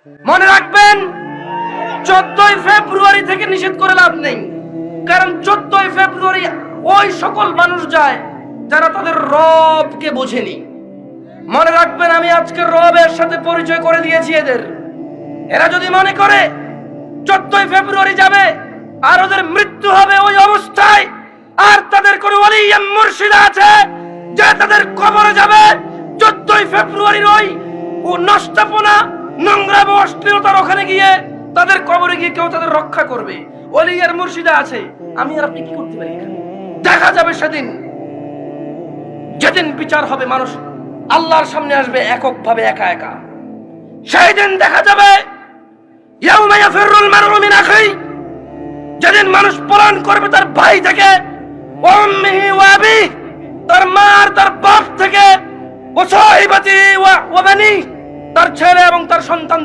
মনে রাখবেন 14ই ফেব্রুয়ারি থেকে নিষেধ করে লাভ নেই, কারণ 14ই ফেব্রুয়ারি ওই সকল মানুষ যায় যারা তাদের রবকে বোঝেনি। মনে রাখবেন আমি আজকে রবের সাথে পরিচয় করে দিয়েছি এদের। এরা যদি মনে করে 14ই ফেব্রুয়ারি যাবে আর ওদের মৃত্যু হবে ওই অবস্থায়, আর তাদের কোন ওলি মুর্শিদ আছে যে তাদের কবরে যাবে 14ই ফেব্রুয়ারির ওই নষ্টপনা নোংরা অশ্লীলতার ওখানে গিয়ে তাদের কবরে গিয়ে কেউ তাদের রক্ষা করবে, ওলি আর মুর্শিদা আছে, আমি আর আপনি কি করতে পারি? দেখা যাবে সেদিন, যেদিন বিচার হবে, মানুষ আল্লাহর সামনে আসবে এককভাবে, একা একা। সেই দিন দেখা যাবে ইয়াউমা ইয়াফিরুল মারউ মিন আখিহি, যেদিন মানুষ পলায়ন করবে তার ভাই থেকে, ওয়া উম্মিহি ওয়া আবিহি, তার মা আর তার বাপ থেকে, ওয়া সাহিবাতি ওয়া বানি, তার ছেলে এবং তার সন্তান